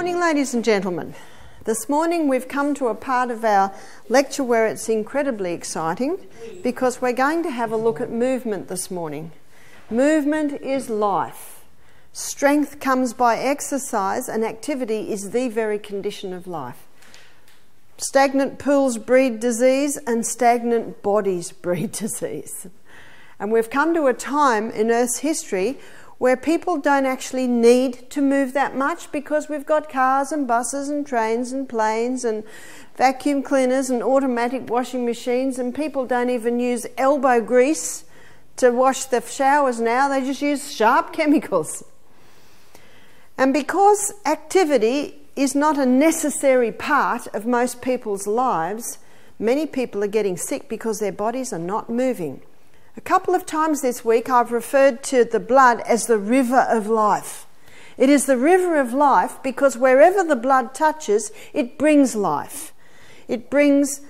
morning, ladies and gentlemen. This morning we've come to a part of our lecture where it's incredibly exciting because we're going to have a look at movement this morning. Movement is life. Strength comes by exercise, and activity is the very condition of life. Stagnant pools breed disease and stagnant bodies breed disease. And we've come to a time in Earth's history where people don't actually need to move that much because we've got cars and buses and trains and planes and vacuum cleaners and automatic washing machines, and people don't even use elbow grease to wash the showers now. They just use sharp chemicals. And because activity is not a necessary part of most people's lives, many people are getting sick because their bodies are not moving. A couple of times this week I've referred to the blood as the river of life. It is the river of life because wherever the blood touches, it brings life. It brings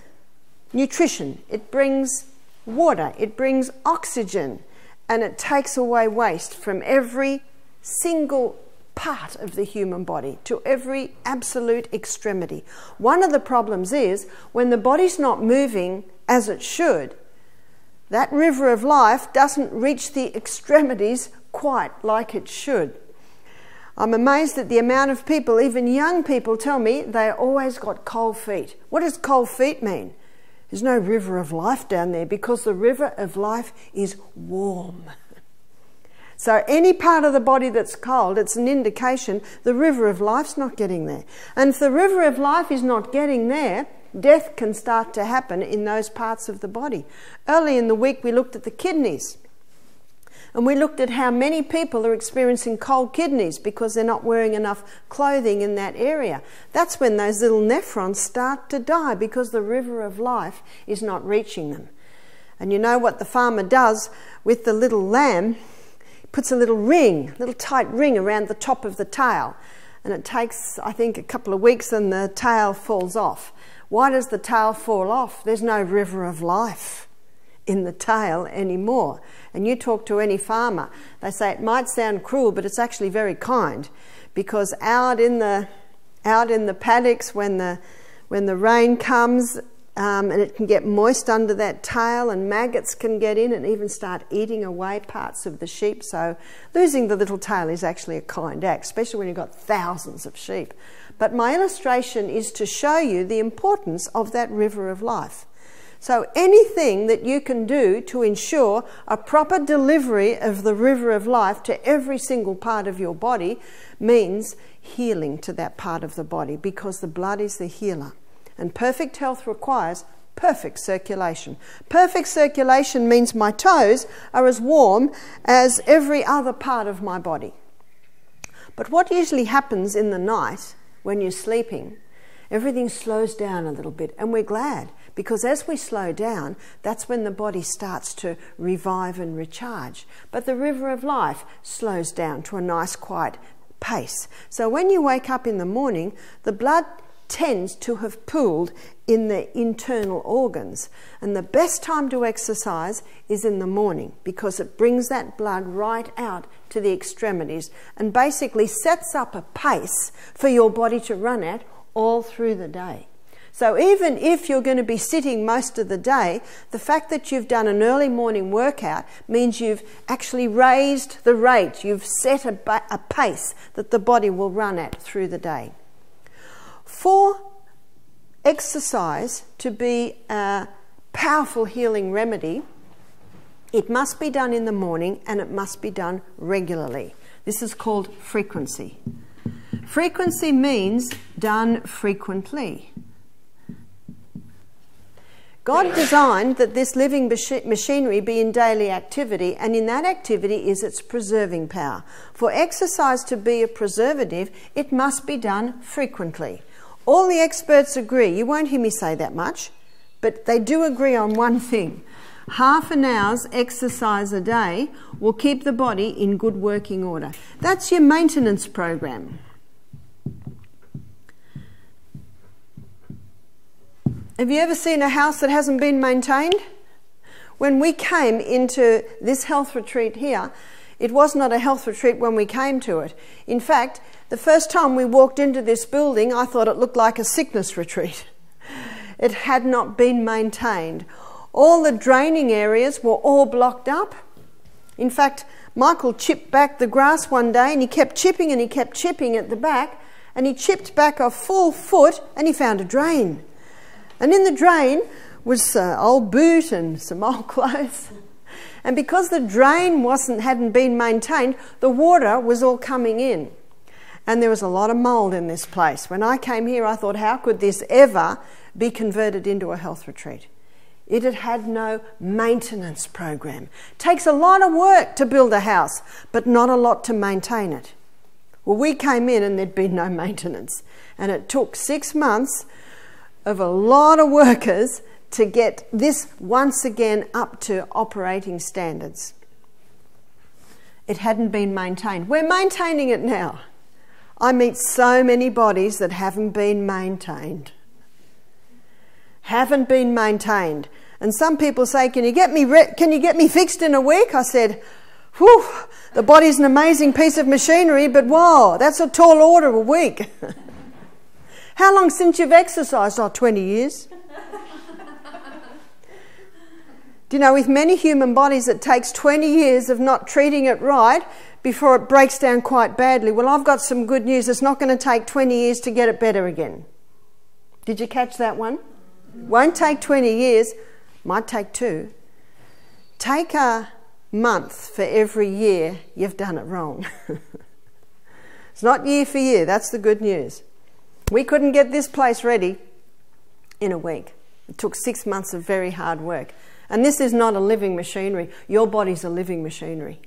nutrition, it brings water, it brings oxygen, and it takes away waste from every single part of the human body to every absolute extremity. One of the problems is when the body's not moving as it should, that river of life doesn't reach the extremities quite like it should. I'm amazed at the amount of people, even young people, tell me they always got cold feet. What does cold feet mean? There's no river of life down there because the river of life is warm. So any part of the body that's cold, it's an indication the river of life's not getting there. And if the river of life is not getting there, death can start to happen in those parts of the body. Early in the week we looked at the kidneys, and we looked at how many people are experiencing cold kidneys because they're not wearing enough clothing in that area. That's when those little nephrons start to die because the river of life is not reaching them. And you know what the farmer does with the little lamb? He puts a little ring, little tight ring around the top of the tail, and it takes, I think, a couple of weeks and the tail falls off. Why does the tail fall off? There's no river of life in the tail anymore. And you talk to any farmer, they say it might sound cruel, but it's actually very kind, because out in the paddocks when the rain comes, and it can get moist under that tail, and maggots can get in and even start eating away parts of the sheep. So losing the little tail is actually a kind act, especially when you've got thousands of sheep. But my illustration is to show you the importance of that river of life. So anything that you can do to ensure a proper delivery of the river of life to every single part of your body means healing to that part of the body, because the blood is the healer. And perfect health requires perfect circulation. Perfect circulation means my toes are as warm as every other part of my body. But what usually happens in the night when you're sleeping, everything slows down a little bit, and we're glad, because as we slow down, that's when the body starts to revive and recharge. But the river of life slows down to a nice quiet pace. So when you wake up in the morning, the blood tends to have pooled in the internal organs, and the best time to exercise is in the morning because it brings that blood right out to the extremities and basically sets up a pace for your body to run at all through the day. So even if you're going to be sitting most of the day, the fact that you've done an early morning workout means you've actually raised the rate, you've set a pace that the body will run at through the day. For exercise to be a powerful healing remedy, it must be done in the morning and it must be done regularly. This is called frequency. Frequency means done frequently. God designed that this living machinery be in daily activity, and in that activity is its preserving power. For exercise to be a preservative, it must be done frequently. All the experts agree. You won't hear me say that much, but they do agree on one thing. Half an hour's exercise a day will keep the body in good working order. That's your maintenance program. Have you ever seen a house that hasn't been maintained? When we came into this health retreat here, It was not a health retreat when we came to it. In fact, the first time we walked into this building, I thought it looked like a sickness retreat. It had not been maintained. All the draining areas were all blocked up. In fact, Michael chipped back the grass one day, and he kept chipping and he kept chipping at the back, and he chipped back a full foot and he found a drain. And in the drain was an old boot and some old clothes. And because the drain hadn't been maintained, the water was all coming in. And there was a lot of mould in this place. When I came here, I thought, how could this ever be converted into a health retreat? It had had no maintenance program. Takes a lot of work to build a house, but not a lot to maintain it. Well, we came in and there'd been no maintenance. And it took 6 months of a lot of workers to get this once again up to operating standards. It hadn't been maintained. We're maintaining it now. I meet so many bodies that haven't been maintained. Haven't been maintained. And some people say, can you get me fixed in a week? I said, whew, the body's an amazing piece of machinery, but whoa, that's a tall order, a week. How long since you've exercised? Oh, 20 years. Do you know, with many human bodies, it takes 20 years of not treating it right before it breaks down quite badly. Well, I've got some good news. It's not going to take 20 years to get it better again. Did you catch that one? Won't take 20 years. Might take 2. Take a month for every year you've done it wrong. It's not year for year. That's the good news. We couldn't get this place ready in a week. It took 6 months of very hard work. And this is not a living machinery. Your body's a living machinery.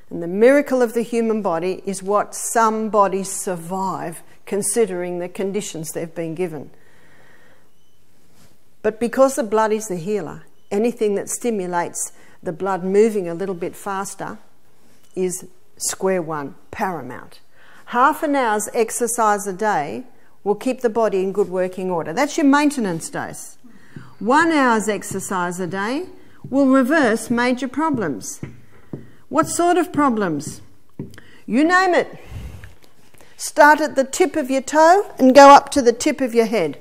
And the miracle of the human body is what some bodies survive, considering the conditions they've been given. But because the blood is the healer, anything that stimulates the blood moving a little bit faster is square one, paramount. Half an hour's exercise a day will keep the body in good working order. That's your maintenance dose. 1 hour's exercise a day will reverse major problems. What sort of problems? You name it. Start at the tip of your toe and go up to the tip of your head.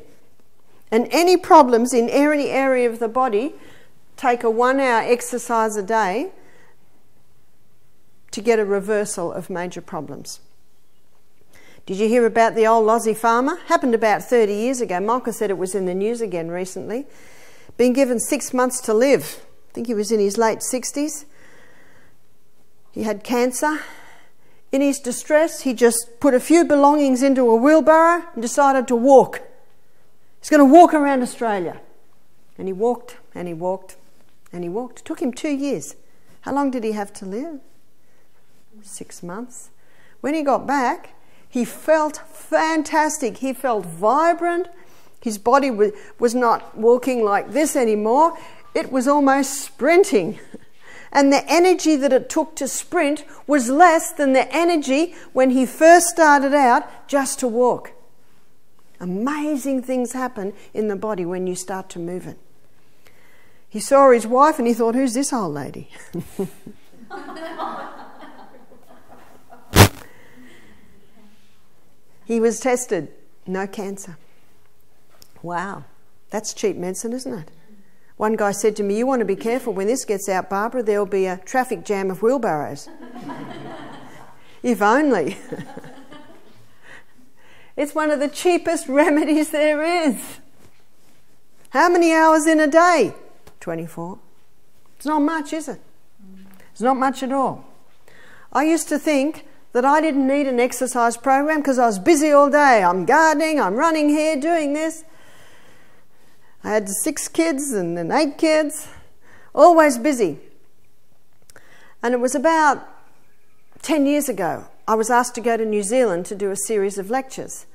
And any problems in any area of the body, take a 1 hour exercise a day to get a reversal of major problems. Did you hear about the old Aussie farmer? Happened about 30 years ago. Michael said it was in the news again recently. Been given 6 months to live. I think he was in his late 60s. He had cancer. In his distress, he just put a few belongings into a wheelbarrow and decided to walk. He's going to walk around Australia. And he walked, and he walked, and he walked. It took him 2 years. How long did he have to live? 6 months. When he got back, he felt fantastic. He felt vibrant. His body was not walking like this anymore. It was almost sprinting. And the energy that it took to sprint was less than the energy when he first started out just to walk. Amazing things happen in the body when you start to move it. He saw his wife and he thought, who's this old lady? He was tested, no cancer. Wow, that's cheap medicine, isn't it? One guy said to me, you want to be careful when this gets out, Barbara, there'll be a traffic jam of wheelbarrows. If only. It's one of the cheapest remedies there is. How many hours in a day? 24. It's not much, is it? It's not much at all. I used to think that I didn't need an exercise program because I was busy all day. I'm gardening, I'm running here, doing this. I had 6 kids and then 8 kids, always busy. And it was about 10 years ago, I was asked to go to New Zealand to do a series of lectures.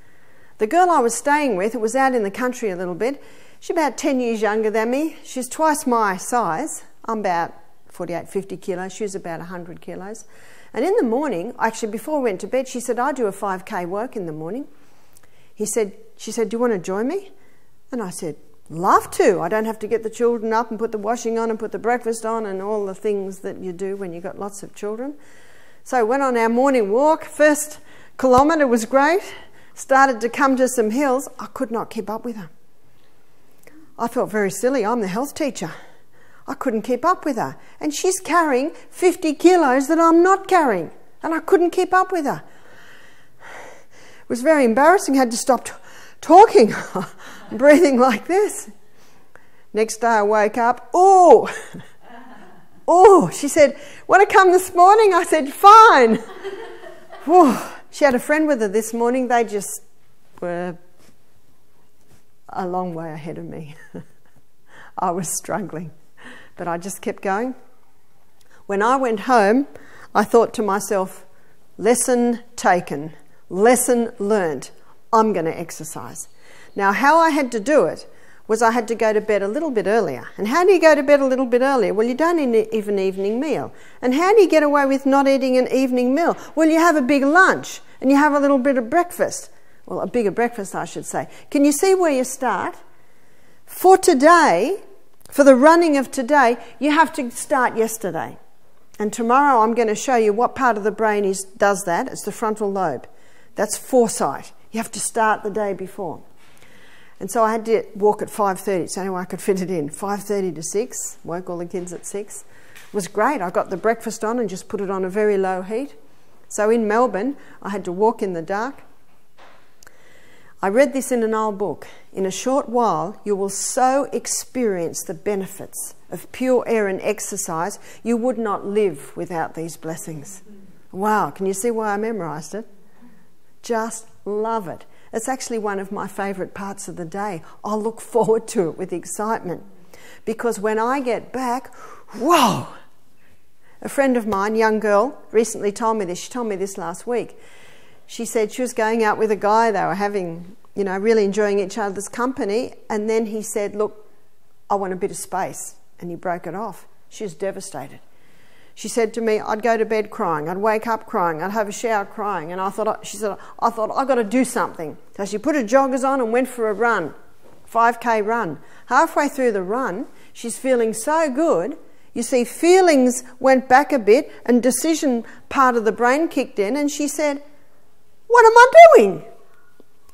The girl I was staying with, it was out in the country a little bit, she's about 10 years younger than me. She's twice my size. I'm about 48, 50 kilos. She was about 100 kilos. And in the morning, actually before we went to bed, she said, I do a 5K walk in the morning. She said, do you want to join me? And I said, love to. I don't have to get the children up and put the washing on and put the breakfast on and all the things that you do when you've got lots of children. So went on our morning walk. First kilometre was great. Started to come to some hills. I could not keep up with her. I felt very silly. I'm the health teacher. I couldn't keep up with her. And she's carrying 50 kilos that I'm not carrying. And I couldn't keep up with her. It was very embarrassing. I had to stop talking, breathing like this. Next day I woke up. Oh, she said, want to come this morning? I said, fine. Whew. She had a friend with her this morning. They just were a long way ahead of me. I was struggling, but I just kept going. When I went home, I thought to myself, lesson taken, lesson learnt. I'm going to exercise. Now, how I had to do it was I had to go to bed a little bit earlier. And how do you go to bed a little bit earlier? Well, you don't eat an evening meal. And how do you get away with not eating an evening meal? Well, you have a big lunch and you have a little bit of breakfast. Well, a bigger breakfast, I should say. Can you see where you start? For today, for the running of today, you have to start yesterday. And tomorrow I'm going to show you what part of the brain does that. It's the frontal lobe. That's foresight. You have to start the day before. And so I had to walk at 5:30. It's the only way I could fit it in. 5:30 to 6. Woke all the kids at 6. It was great. I got the breakfast on and just put it on a very low heat. So in Melbourne, I had to walk in the dark. I read this in an old book. In a short while, you will so experience the benefits of pure air and exercise, you would not live without these blessings. Wow, can you see why I memorised it? Just love it. It's actually one of my favourite parts of the day. I look forward to it with excitement. Because when I get back, whoa! A friend of mine, young girl, recently told me this. She told me this last week. She said she was going out with a guy. They were having, really enjoying each other's company. And then he said, look, I want a bit of space. And he broke it off. She was devastated. She said to me, I'd go to bed crying, I'd wake up crying, I'd have a shower crying, and I thought I've got to do something. So she put her joggers on and went for a run, 5K run. Halfway through the run, she's feeling so good. You see, feelings went back a bit and decision part of the brain kicked in, and she said, what am I doing?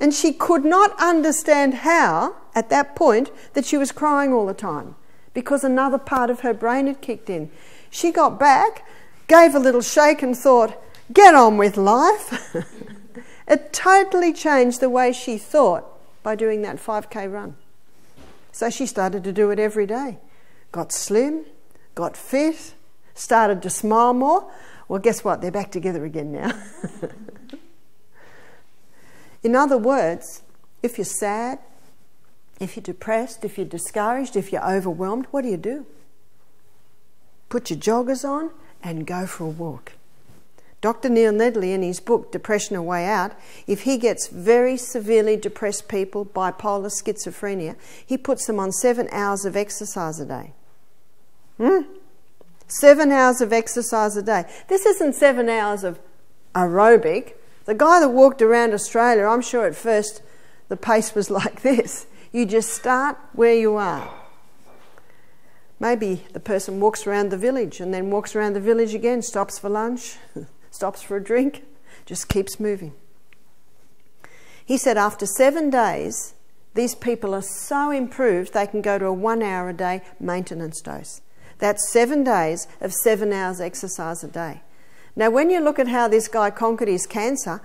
And she could not understand how, at that point, that she was crying all the time, because another part of her brain had kicked in. She got back, gave a little shake and thought, get on with life. It totally changed the way she thought by doing that 5K run. So she started to do it every day. Got slim, got fit, started to smile more. Well, guess what? They're back together again now. In other words, if you're sad, if you're depressed, if you're discouraged, if you're overwhelmed, what do? Put your joggers on and go for a walk. Dr. Neil Nedley, in his book, Depression: A Way Out, if he gets very severely depressed people, bipolar, schizophrenia, he puts them on 7 hours of exercise a day. 7 hours of exercise a day. This isn't 7 hours of aerobic. The guy that walked around Australia, I'm sure at first the pace was like this. You just start where you are. Maybe the person walks around the village and then walks around the village again, stops for lunch, stops for a drink, just keeps moving. He said after 7 days, these people are so improved they can go to a 1 hour a day maintenance dose. That's 7 days of 7 hours exercise a day. Now, when you look at how this guy conquered his cancer,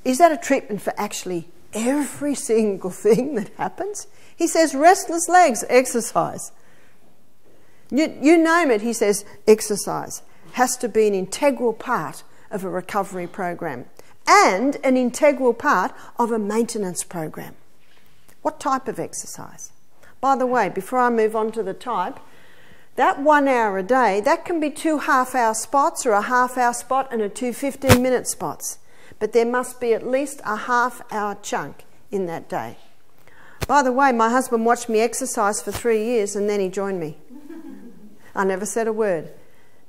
is that a treatment for actually every single thing that happens? He says restless legs, exercise. You name it, he says, exercise has to be an integral part of a recovery program and an integral part of a maintenance program. What type of exercise? By the way, before I move on to the type, that 1 hour a day, that can be 2 half-hour spots or a half-hour spot and 2 15-minute spots. But there must be at least a half-hour chunk in that day. By the way, my husband watched me exercise for 3 years and then he joined me. I never said a word.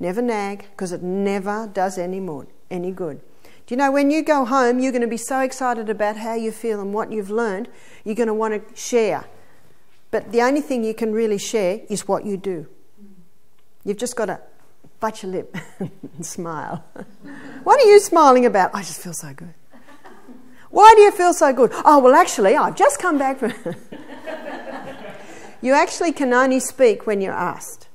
Never nag, because it never does any good. Do you know, when you go home, you're going to be so excited about how you feel and what you've learned, you're going to want to share. But the only thing you can really share is what you do. You've just got to bite your lip and smile. What are you smiling about? I just feel so good. Why do you feel so good? Oh, well, actually, I've just come back from... You actually can only speak when you're asked.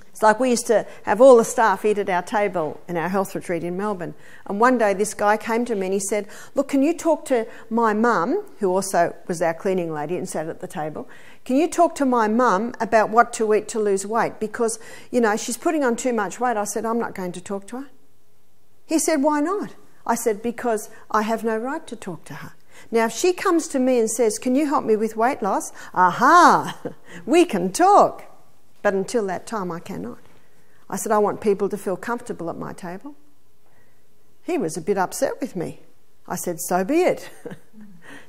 It's like we used to have all the staff eat at our table in our health retreat in Melbourne. And one day this guy came to me and he said, look, can you talk to my mum, who also was our cleaning lady and sat at the table, can you talk to my mum about what to eat to lose weight? Because, you know, she's putting on too much weight. I said, I'm not going to talk to her. He said, why not? I said, because I have no right to talk to her. Now, if she comes to me and says, can you help me with weight loss? Aha, we can talk. But until that time, I cannot. I said, I want people to feel comfortable at my table. He was a bit upset with me. I said, so be it.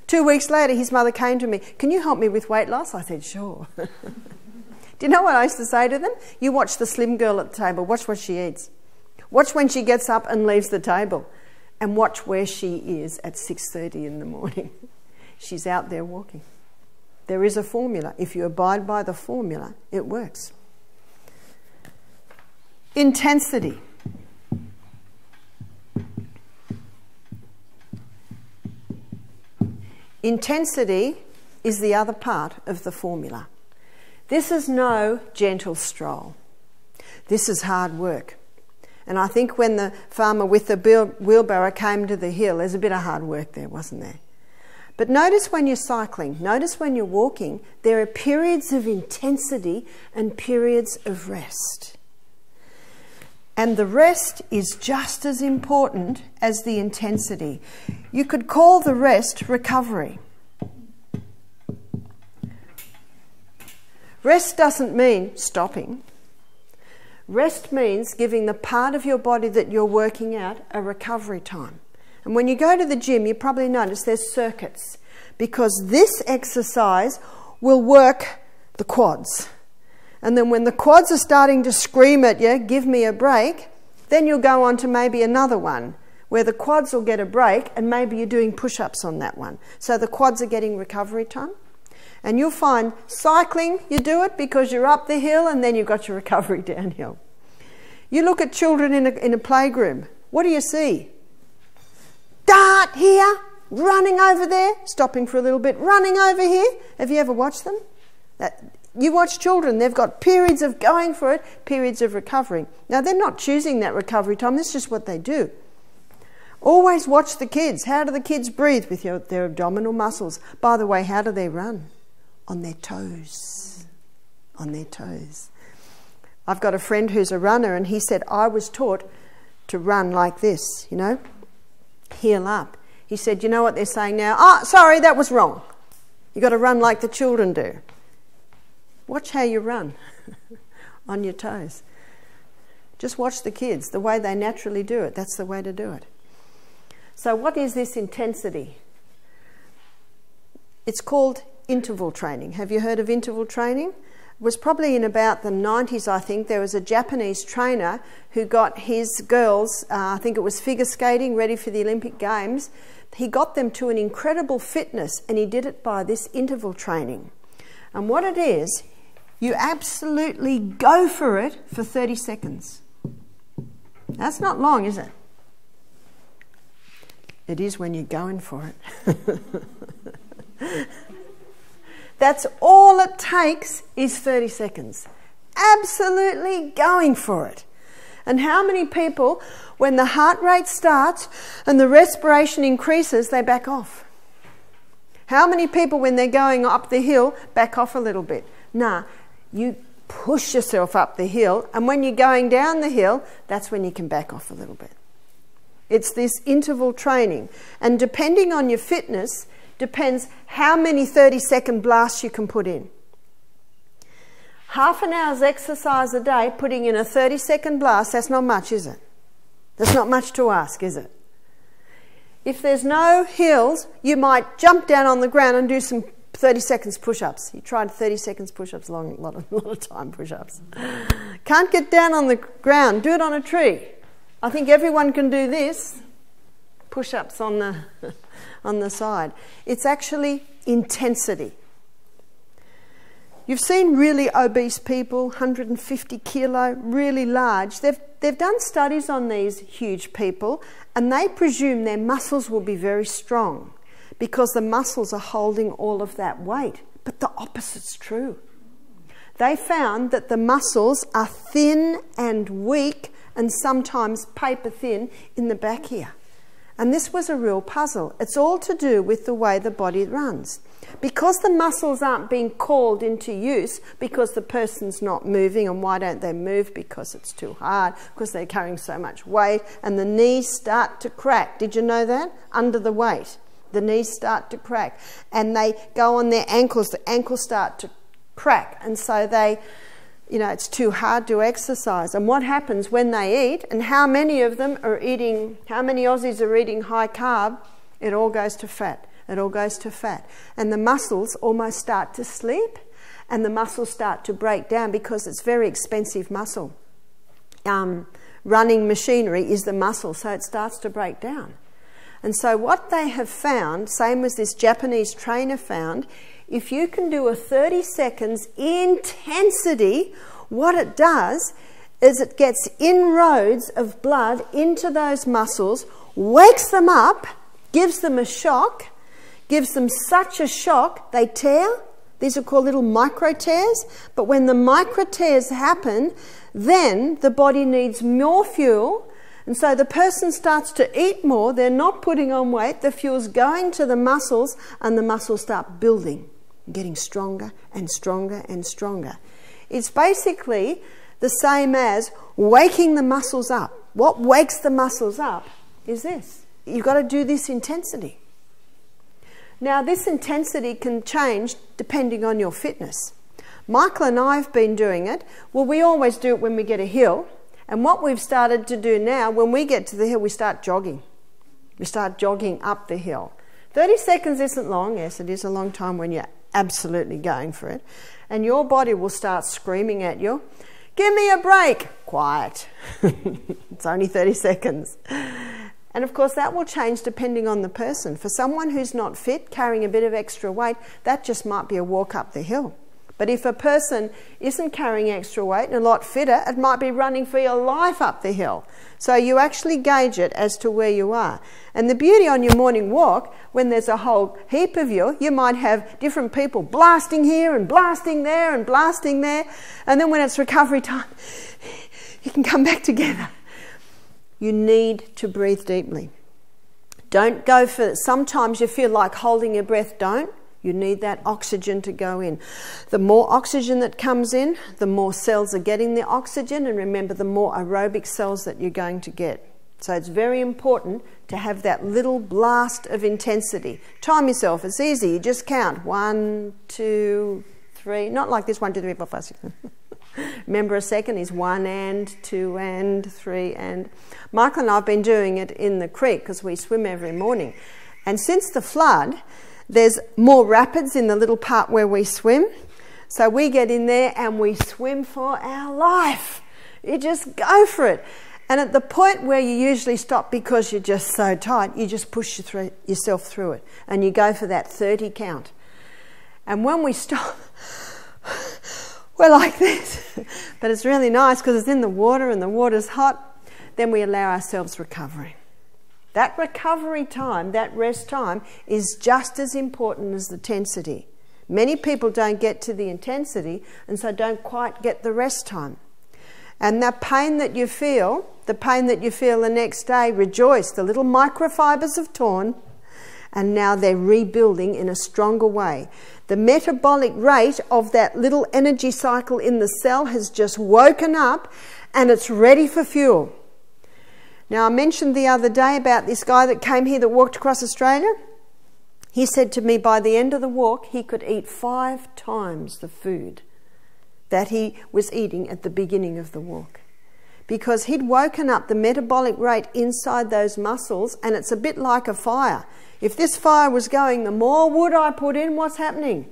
2 weeks later, his mother came to me, can you help me with weight loss? I said, sure. Do you know what I used to say to them? You watch the slim girl at the table, watch what she eats. Watch when she gets up and leaves the table. And watch where she is at 6:30 in the morning. She's out there walking. There is a formula. If you abide by the formula, it works. Intensity. Intensity is the other part of the formula. This is no gentle stroll. This is hard work. And I think when the farmer with the wheelbarrow came to the hill, there's a bit of hard work there, wasn't there? But notice when you're cycling, notice when you're walking, there are periods of intensity and periods of rest. And the rest is just as important as the intensity. You could call the rest recovery. Rest doesn't mean stopping. Rest means giving the part of your body that you're working out a recovery time. And when you go to the gym, you probably notice there's circuits, because this exercise will work the quads. And then when the quads are starting to scream at you, give me a break, then you'll go on to maybe another one where the quads will get a break and maybe you're doing push-ups on that one. So the quads are getting recovery time. And you'll find cycling, you do it because you're up the hill and then you've got your recovery downhill. You look at children in a playground. What do you see? Dart here, running over there, stopping for a little bit, running over here. Have you ever watched them? You watch children, they've got periods of going for it, periods of recovering. Now, they're not choosing that recovery time, that's just what they do. Always watch the kids. How do the kids breathe? With their abdominal muscles. By the way, how do they run? On their toes. On their toes. I've got a friend who's a runner and he said, I was taught to run like this, you know, heel up. He said, you know what they're saying now? Oh, sorry, that was wrong. You've got to run like the children do. Watch how you run on your toes. Just watch the kids, the way they naturally do it. That's the way to do it. So what is this intensity? It's called interval training. Have you heard of interval training? It was probably in about the 90s, I think. There was a Japanese trainer who got his girls, I think it was figure skating, ready for the Olympic Games. He got them to an incredible fitness and he did it by this interval training. And what it is, you absolutely go for it for 30 seconds. That's not long, is it? It is when you're going for it. That's all it takes is 30 seconds. Absolutely going for it. And how many people, when the heart rate starts and the respiration increases, they back off? How many people, when they're going up the hill, back off a little bit? Nah, you push yourself up the hill, and when you're going down the hill, that's when you can back off a little bit. It's this interval training. And depending on your fitness, depends how many 30-second blasts you can put in. Half an hour's exercise a day, putting in a 30-second blast, that's not much, is it? That's not much to ask, is it? If there's no hills, you might jump down on the ground and do some 30 seconds push-ups. You tried 30 seconds push-ups, a lot of time push-ups. Can't get down on the ground, do it on a tree. I think everyone can do this. Push-ups on the side. It's actually intensity. You've seen really obese people, 150 kilo, really large. They've done studies on these huge people, and they presume their muscles will be very strong because the muscles are holding all of that weight. But the opposite's true. They found that the muscles are thin and weak and sometimes paper thin in the back here. And this was a real puzzle. It's all to do with the way the body runs. Because the muscles aren't being called into use because the person's not moving. And why don't they move? Because it's too hard, because they're carrying so much weight, and the knees start to crack. Did you know that? Under the weight, the knees start to crack, and they go on their ankles. The ankles start to crack, and so they, it's too hard to exercise. And what happens when they eat, and how many of them are eating, how many Aussies are eating high carb? It all goes to fat. It all goes to fat. And the muscles almost start to sleep, and the muscles start to break down because it's very expensive muscle. Running machinery is the muscle, so it starts to break down. And so what they have found, same as this Japanese trainer found, if you can do a 30 seconds intensity, what it does is it gets inroads of blood into those muscles, wakes them up, gives them a shock, gives them such a shock, they tear. These are called little micro tears. But when the micro tears happen, then the body needs more fuel. And so the person starts to eat more. They're not putting on weight. The fuel's going to the muscles, and the muscles start building, getting stronger and stronger and stronger. It's basically the same as waking the muscles up. What wakes the muscles up is this. You've got to do this intensity. Now, this intensity can change depending on your fitness. Michael and I have been doing it. Well, we always do it when we get a hill. And what we've started to do now, when we get to the hill, we start jogging. We start jogging up the hill. 30 seconds isn't long. Yes, it is a long time when you're absolutely going for it. And your body will start screaming at you, "Give me a break." Quiet. It's only 30 seconds. And of course that will change depending on the person. For someone who's not fit, carrying a bit of extra weight, that just might be a walk up the hill. But if a person isn't carrying extra weight and a lot fitter, it might be running for your life up the hill. So you actually gauge it as to where you are. And the beauty on your morning walk, when there's a whole heap of you, you might have different people blasting here and blasting there and blasting there. And then when it's recovery time, you can come back together. You need to breathe deeply. Don't go for it. Sometimes you feel like holding your breath. Don't. You need that oxygen to go in. The more oxygen that comes in, the more cells are getting the oxygen. And remember, the more aerobic cells that you're going to get. So it's very important to have that little blast of intensity. Time yourself. It's easy. You just count. 1, 2, 3. Not like this. 1, 2, 3, 4, 5, 6. Remember, a second is 1 and 2 and 3 and. Michael and I have been doing it in the creek because we swim every morning. And since the flood, there's more rapids in the little part where we swim. So we get in there and we swim for our life. You just go for it. And at the point where you usually stop because you're just so tight, you just push yourself through it. And you go for that 30 count. And when we stop, we're like this. But it's really nice because it's in the water and the water's hot. Then we allow ourselves recovery. That recovery time, that rest time, is just as important as the intensity. Many people don't get to the intensity and so don't quite get the rest time. And that pain that you feel, the next day, rejoice. The little microfibers have torn and now they're rebuilding in a stronger way. The metabolic rate of that little energy cycle in the cell has just woken up and it's ready for fuel. Now, I mentioned the other day about this guy that came here that walked across Australia. He said to me by the end of the walk, he could eat 5 times the food that he was eating at the beginning of the walk. Because he'd woken up the metabolic rate inside those muscles, and it's a bit like a fire. If this fire was going, the more wood I put in, what's happening?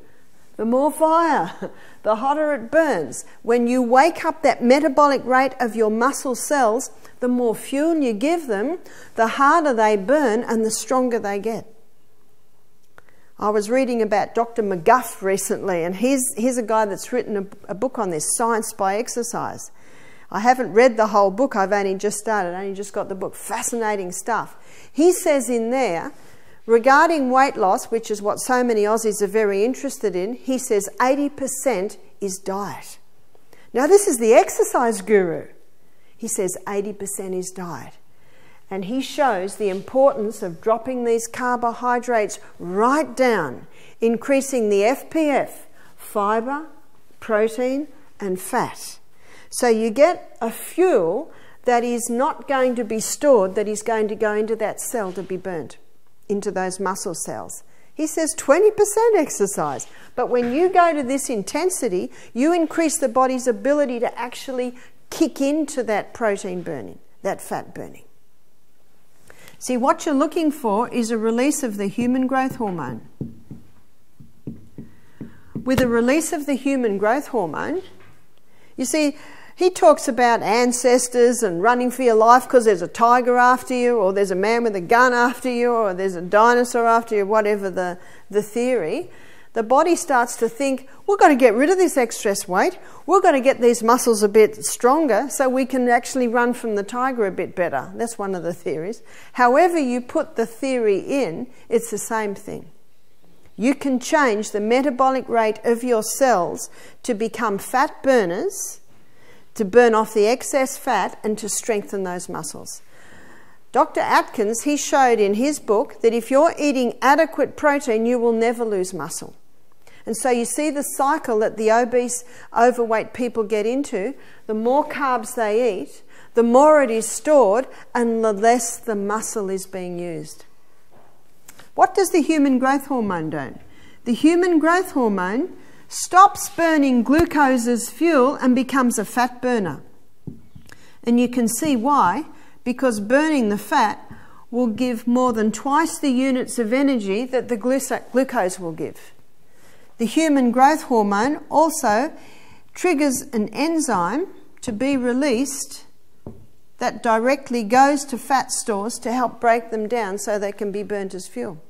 The more fire, the hotter it burns. When you wake up that metabolic rate of your muscle cells, the more fuel you give them, the harder they burn and the stronger they get. I was reading about Dr. McGuff recently, and he's a guy that's written a book on this, Science by Exercise. I haven't read the whole book, I've only just started, I only just got the book. Fascinating stuff. He says in there, regarding weight loss, which is what so many Aussies are very interested in, he says 80% is diet. Now this is the exercise guru. He says 80% is diet. And he shows the importance of dropping these carbohydrates right down, increasing the FPF, fibre, protein and fat. So you get a fuel that is not going to be stored, that is going to go into that cell to be burnt, into those muscle cells. He says 20% exercise. But when you go to this intensity, you increase the body's ability to actually kick into that protein burning, that fat burning. See, what you're looking for is a release of the human growth hormone. With a release of the human growth hormone, you see, he talks about ancestors and running for your life because there's a tiger after you, or there's a man with a gun after you, or there's a dinosaur after you, whatever the theory. The body starts to think, we've got to get rid of this excess weight, we've got to get these muscles a bit stronger so we can actually run from the tiger a bit better. That's one of the theories. However you put the theory in, it's the same thing. You can change the metabolic rate of your cells to become fat burners, to burn off the excess fat and to strengthen those muscles. Dr. Atkins, he showed in his book that if you're eating adequate protein, you will never lose muscle. And so you see the cycle that the obese, overweight people get into. The more carbs they eat, the more it is stored and the less the muscle is being used. What does the human growth hormone do? The human growth hormone stops burning glucose as fuel and becomes a fat burner. And you can see why, because burning the fat will give more than twice the units of energy that the glucose will give. The human growth hormone also triggers an enzyme to be released that directly goes to fat stores to help break them down so they can be burnt as fuel.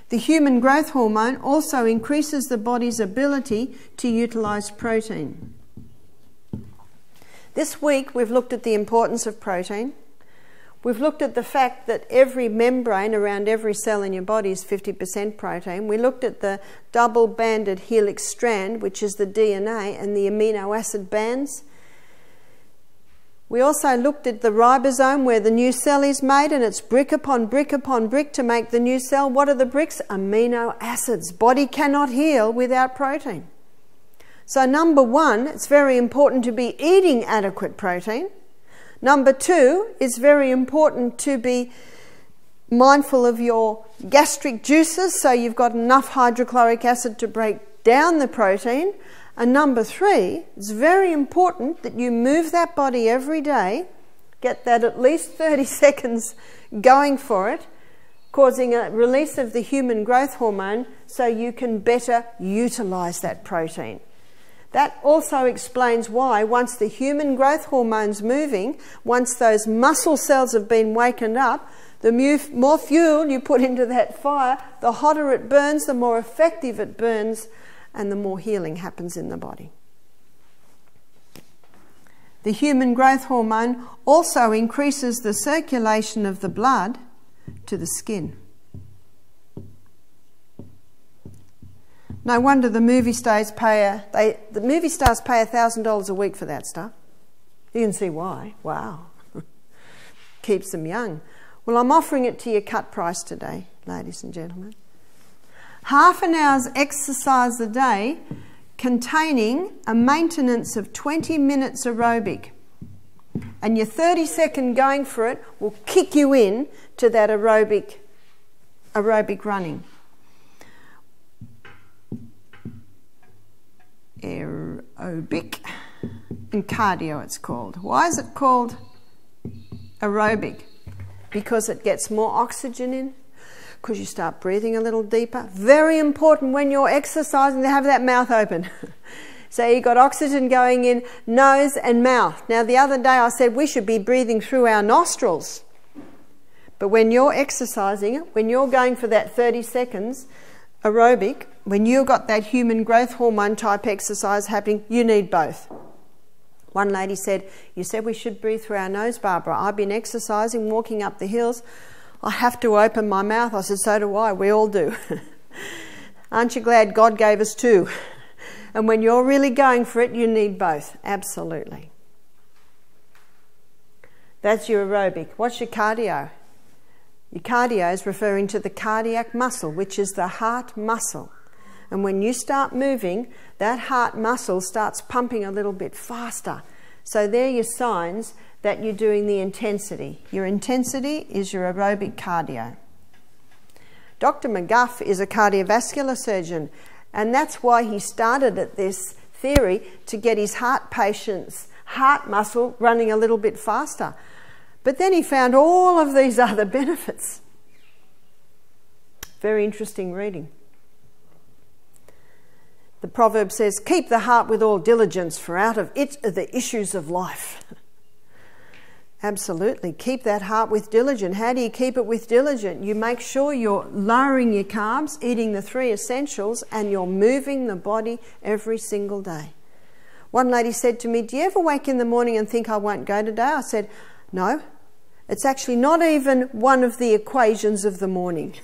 The human growth hormone also increases the body's ability to utilise protein. This week we've looked at the importance of protein. We've looked at the fact that every membrane around every cell in your body is 50% protein. We looked at the double-banded helix strand, which is the DNA, and the amino acid bands. We also looked at the ribosome, where the new cell is made, and it's brick upon brick upon brick to make the new cell. What are the bricks? Amino acids. Body cannot heal without protein. So number one, it's very important to be eating adequate protein. Number two, it's very important to be mindful of your gastric juices, so you've got enough hydrochloric acid to break down the protein. And number three, it's very important that you move that body every day, get that at least 30 seconds going for it, causing a release of the human growth hormone so you can better utilise that protein. That also explains why once the human growth hormone's moving, once those muscle cells have been wakened up, the more fuel you put into that fire, the hotter it burns, the more effective it burns, and the more healing happens in the body. The human growth hormone also increases the circulation of the blood to the skin. No wonder the movie stars pay $1,000 a week for that stuff. You can see why. Wow. Keeps them young. Well, I'm offering it to you cut price today, ladies and gentlemen. Half an hour's exercise a day containing a maintenance of 20 minutes aerobic. And your 30-second going for it will kick you in to that aerobic running. Aerobic and cardio it's called. Why is it called aerobic? Because it gets more oxygen in, because you start breathing a little deeper. Very important when you're exercising to have that mouth open. So you've got oxygen going in nose and mouth. Now the other day I said we should be breathing through our nostrils. But when you're exercising, when you're going for that 30 seconds, aerobic, when you've got that human growth hormone type exercise happening, you need both. One lady said, "You said we should breathe through our nose, Barbara. I've been exercising, walking up the hills. I have to open my mouth." I said, "So do I. We all do." Aren't you glad God gave us two? And when you're really going for it, you need both. Absolutely. That's your aerobic. What's your cardio? Your cardio is referring to the cardiac muscle, which is the heart muscle. And when you start moving, that heart muscle starts pumping a little bit faster. So they're your signs that you're doing the intensity. Your intensity is your aerobic cardio. Dr. McGuff is a cardiovascular surgeon, and that's why he started at this theory to get his heart patients' heart muscle running a little bit faster. But then he found all of these other benefits. Very interesting reading. The proverb says, "Keep the heart with all diligence, for out of it are the issues of life." Absolutely. Keep that heart with diligence. How do you keep it with diligence? You make sure you're lowering your carbs, eating the 3 essentials, and you're moving the body every single day. One lady said to me, "Do you ever wake in the morning and think, I won't go today?" I said, "No. It's actually not even one of the equations of the morning."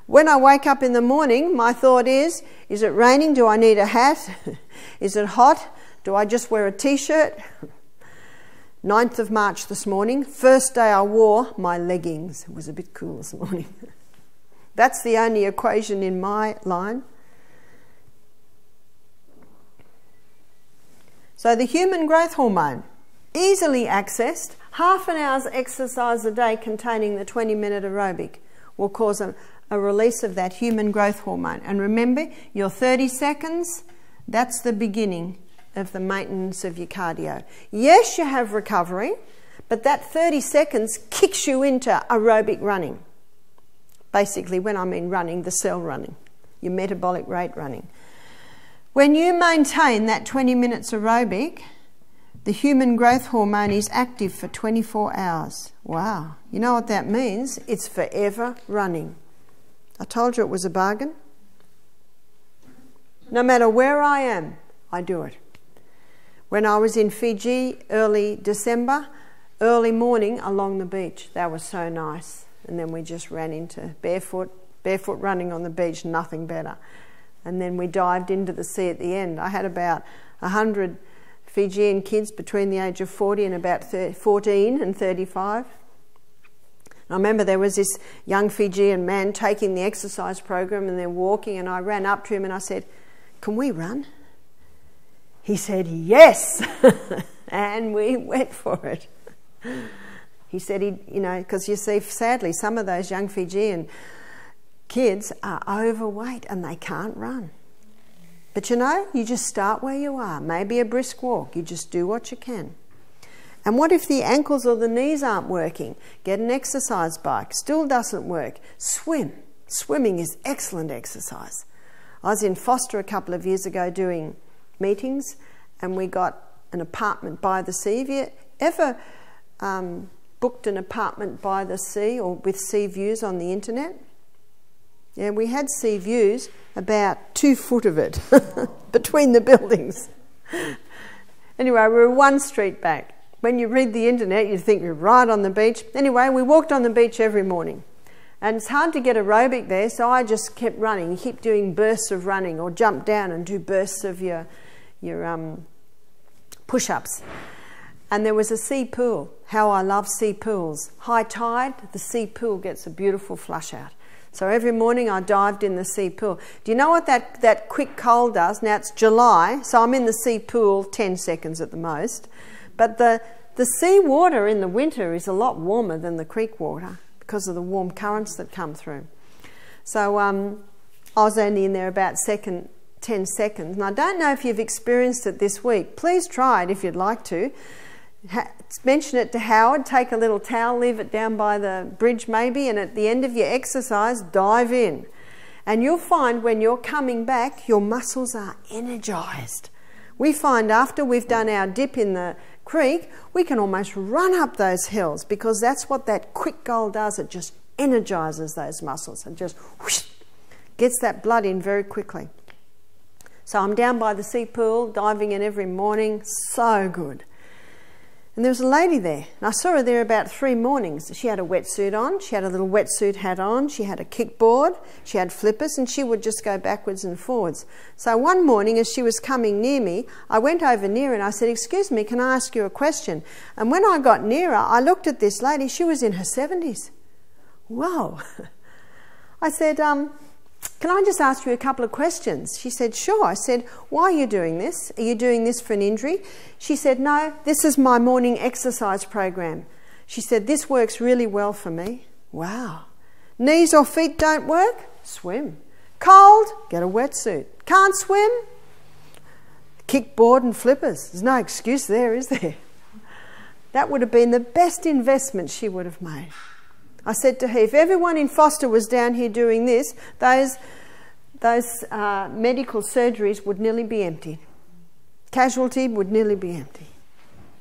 When I wake up in the morning, my thought is it raining? Do I need a hat? Is it hot? Do I just wear a t-shirt? 9th of March this morning, first day I wore my leggings. It was a bit cool this morning. That's the only equation in my line. So the human growth hormone, easily accessed, half an hour's exercise a day containing the 20-minute aerobic will cause a release of that human growth hormone. And remember, your 30 seconds, that's the beginning of the maintenance of your cardio. Yes, you have recovery, but that 30 seconds kicks you into aerobic running. Basically, when I mean running, the cell running, your metabolic rate running. When you maintain that 20 minutes aerobic, the human growth hormone is active for 24 hours. Wow. You know what that means? It's forever running. I told you it was a bargain. No matter where I am, I do it. When I was in Fiji early December, early morning along the beach, that was so nice. And then we just ran into barefoot running on the beach, nothing better. And then we dived into the sea at the end. I had about 100 Fijian kids between the age of 40 and about 14 and 35. I remember there was this young Fijian man taking the exercise program and they're walking, and I ran up to him and I said, "Can we run?" He said, "Yes." And we went for it. He said, because you see, sadly, some of those young Fijian kids are overweight and they can't run. But you just start where you are. Maybe a brisk walk. You just do what you can. And what if the ankles or the knees aren't working? Get an exercise bike. Still doesn't work. Swim. Swimming is excellent exercise. I was in Foster a couple of years ago doing meetings, and we got an apartment by the sea. Have you ever booked an apartment by the sea or with sea views on the internet? Yeah, we had sea views, about 2 foot of it between the buildings. Anyway, we were 1 street back. When you read the internet, you think you're right on the beach. Anyway, we walked on the beach every morning. And it's hard to get aerobic there, so I just kept running. You keep doing bursts of running, or jump down and do bursts of your push-ups. And there was a sea pool. How I love sea pools. High tide, the sea pool gets a beautiful flush out. So every morning I dived in the sea pool. Do you know what that quick cold does? Now it's July, so I'm in the sea pool 10 seconds at the most. But the sea water in the winter is a lot warmer than the creek water because of the warm currents that come through. So I was only in there about 10 seconds. And I don't know if you've experienced it this week. Please try it if you'd like to. Mention it to Howard, take a little towel, leave it down by the bridge maybe, and at the end of your exercise, dive in. And you'll find when you're coming back, your muscles are energized. We find after we've done our dip in the creek, we can almost run up those hills because that's what that quick goal does. It just energizes those muscles and just whoosh, Gets that blood in very quickly. So I'm down by the sea pool, diving in every morning. So good. And there was a lady there, and I saw her there about 3 mornings. She had a wetsuit on, she had a little wetsuit hat on, she had a kickboard, she had flippers, and she would just go backwards and forwards. So one morning as she was coming near me, I went over near her and I said, "Excuse me, can I ask you a question?" And when I got nearer, I looked at this lady. She was in her 70s. Whoa. I said, "Can I just ask you a couple of questions?" She said, "Sure." I said, "Why are you doing this? Are you doing this for an injury?" She said, "No, this is my morning exercise program." She said, "This works really well for me." Wow. Knees or feet don't work? Swim. Cold? Get a wetsuit. Can't swim? Kickboard and flippers. There's no excuse there, is there? That would have been the best investment she would have made. I said to her, if everyone in Foster was down here doing this, those medical surgeries would nearly be empty. Casualty would nearly be empty.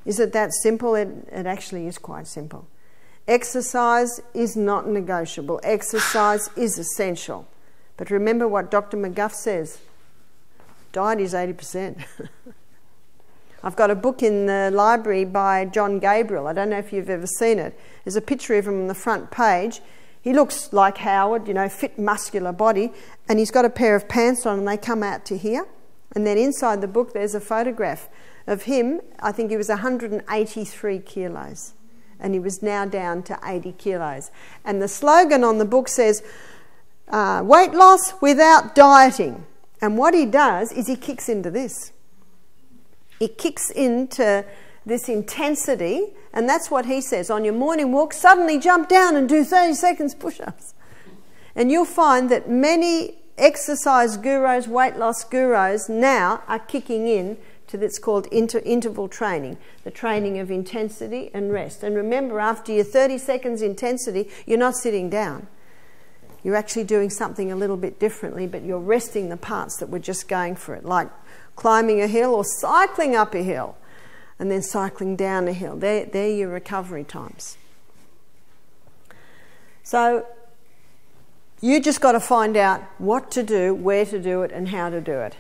Is it that simple? It actually is quite simple. Exercise is not negotiable. Exercise is essential. But remember what Dr. McGuff says. Diet is 80%. I've got a book in the library by John Gabriel. I don't know if you've ever seen it. There's a picture of him on the front page. He looks like Howard, you know, fit, muscular body, and he's got a pair of pants on and they come out to here. And then inside the book there's a photograph of him. I think he was 183 kilos and he was now down to 80 kilos. And the slogan on the book says, weight loss without dieting. And what he does is he kicks into this. He kicks into this intensity, and that's what he says. On your morning walk, suddenly jump down and do 30 seconds push-ups. And you'll find that many exercise gurus, weight loss gurus now are kicking in to this called interval training, the training of intensity and rest. And remember, after your 30 seconds intensity, you're not sitting down. You're actually doing something a little bit differently, but you're resting the parts that were just going for it, like climbing a hill or cycling up a hill and then cycling down a hill. They're your recovery times. So you just got to find out what to do, where to do it and how to do it.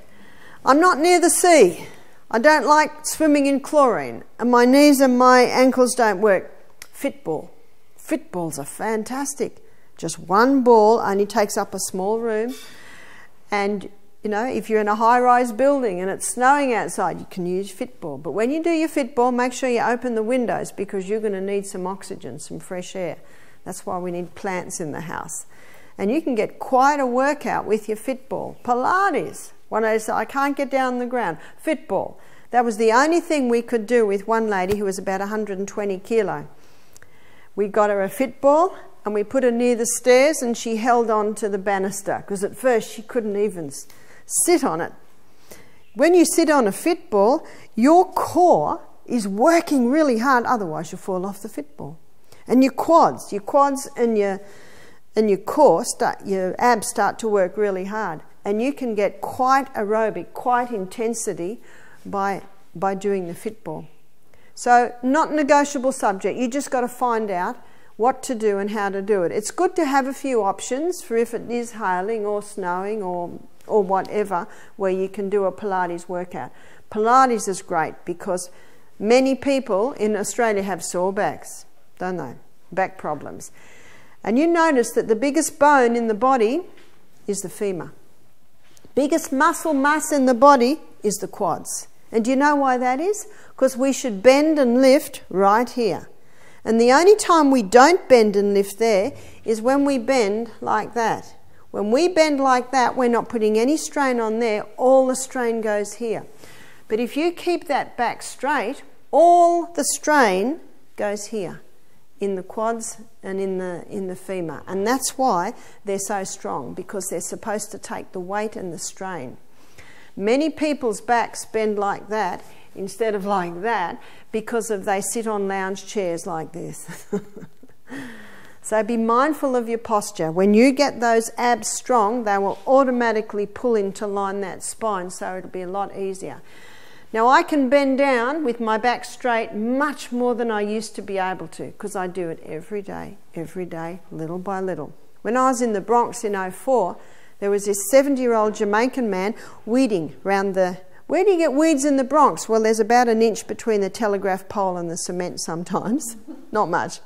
I'm not near the sea. I don't like swimming in chlorine and my knees and my ankles don't work. Fitball. Fitballs are fantastic. Just one ball only takes up a small room, and you know, if you're in a high-rise building and it's snowing outside, you can use fitball. But when you do your fitball, make sure you open the windows because you're going to need some oxygen, some fresh air. That's why we need plants in the house. And you can get quite a workout with your fitball. Pilates. One day I said, I can't get down on the ground. Fitball. That was the only thing we could do with one lady who was about 120 kilo. We got her a fitball and we put her near the stairs and she held on to the banister because at first she couldn't even sit on it. When you sit on a fitball, your core is working really hard, otherwise you'll fall off the fitball. And your quads and your core, your abs start to work really hard. And you can get quite aerobic, quite intensity by doing the fitball. So not negotiable subject. You just got to find out what to do and how to do it. It's good to have a few options for if it is hailing or snowing or whatever, where you can do a Pilates workout. Pilates is great because many people in Australia have sore backs, don't they? Back problems. And you notice that the biggest bone in the body is the femur. Biggest muscle mass in the body is the quads. And do you know why that is? Because we should bend and lift right here. And the only time we don't bend and lift there is when we bend like that. When we bend like that, we're not putting any strain on there. All the strain goes here. But if you keep that back straight, all the strain goes here in the quads and in the femur. And that's why they're so strong, because they're supposed to take the weight and the strain. Many people's backs bend like that instead of like that because they sit on lounge chairs like this. So be mindful of your posture. When you get those abs strong, they will automatically pull in to line that spine, so it'll be a lot easier. Now I can bend down with my back straight much more than I used to be able to, because I do it every day, little by little. When I was in the Bronx in 2004, There was this 70-year-old Jamaican man weeding round the... Where do you get weeds in the Bronx? Well, there's about an inch between the telegraph pole and the cement sometimes. Not much.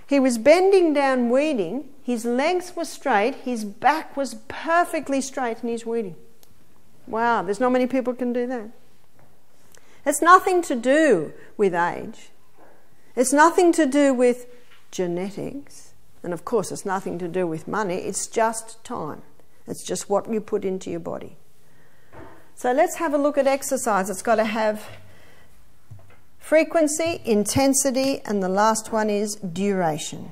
He was bending down weeding. His legs were straight. His back was perfectly straight, and he's weeding. Wow, there's not many people can do that. It's nothing to do with age. It's nothing to do with genetics. And of course, it's nothing to do with money. It's just time. It's just what you put into your body. So let's have a look at exercise. It's got to have frequency, intensity, and the last one is duration.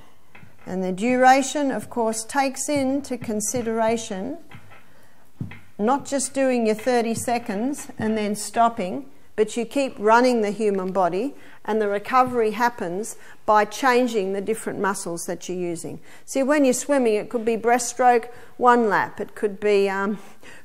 And the duration, of course, takes into consideration not just doing your 30 seconds and then stopping, but you keep running the human body, and the recovery happens by changing the different muscles that you're using. See, when you're swimming, it could be breaststroke one lap, it could be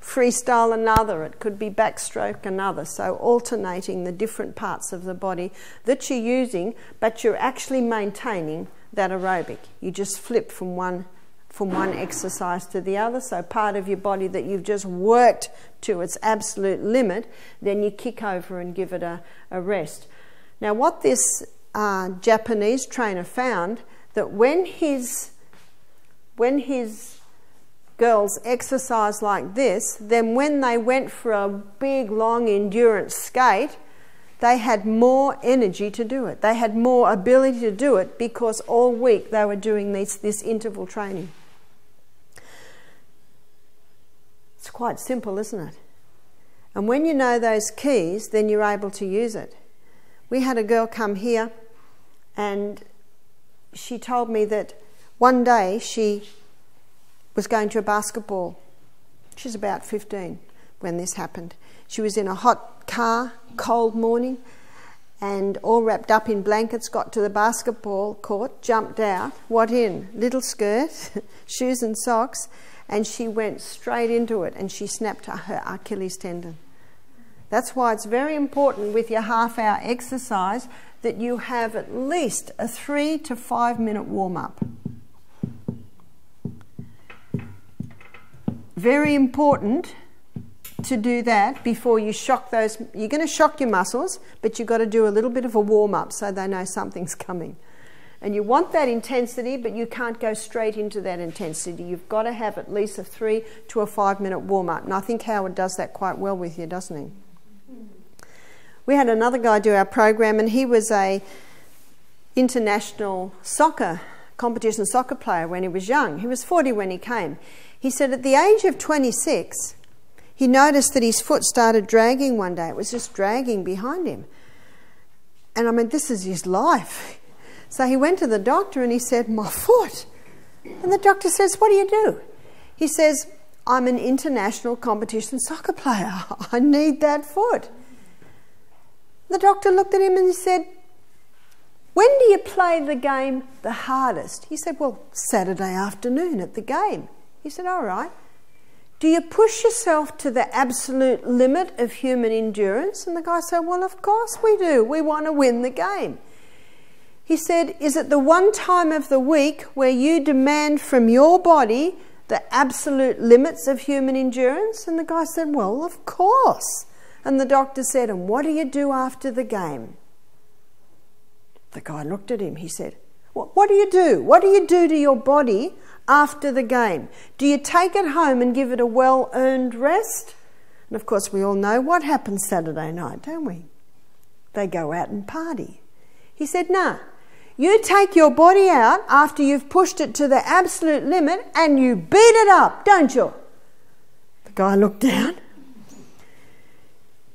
freestyle another, it could be backstroke another. So alternating the different parts of the body that you're using, but you're actually maintaining that aerobic. You just flip from one exercise to the other. So part of your body that you've just worked to its absolute limit, then you kick over and give it a rest. Now what this Japanese trainer found, that when his girls exercise like this, then when they went for a big long endurance skate, they had more energy to do it. They had more ability to do it because all week they were doing this interval training. It's quite simple, isn't it? And when you know those keys, then you're able to use it. We had a girl come here and she told me that one day she was going to a basketball. She's about 15 when this happened. She was in a hot car, cold morning, and all wrapped up in blankets, got to the basketball court, jumped out. What in? Little skirt, shoes and socks, and she went straight into it and she snapped her Achilles tendon. That's why it's very important with your half-hour exercise that you have at least a 3 to 5 minute warm-up. Very important to do that before you shock those. You're going to shock your muscles, but you've got to do a little bit of a warm-up so they know something's coming. And you want that intensity, but you can't go straight into that intensity. You've got to have at least a 3 to a 5 minute warm-up. And I think Howard does that quite well with you, doesn't he? We had another guy do our program, and he was a international competition soccer player when he was young. He was 40 when he came. He said at the age of 26, he noticed that his foot started dragging one day. It was just dragging behind him. And I mean, this is his life. So he went to the doctor and he said, "My foot." And the doctor says, "What do you do?" He says, "I'm an international competition soccer player. I need that foot." The doctor looked at him and he said, "When do you play the game the hardest?" He said, "Well, Saturday afternoon at the game." He said, "All right. Do you push yourself to the absolute limit of human endurance?" And the guy said, "Well, of course we do. We want to win the game." He said, "Is it the one time of the week where you demand from your body the absolute limits of human endurance?" And the guy said, "Well, of course." And the doctor said, "And what do you do after the game?" The guy looked at him. He said, "What do you do? What do you do to your body after the game? Do you take it home and give it a well-earned rest?" And of course, we all know what happens Saturday night, don't we? They go out and party. He said, "No, you take your body out after you've pushed it to the absolute limit and you beat it up, don't you?" The guy looked down.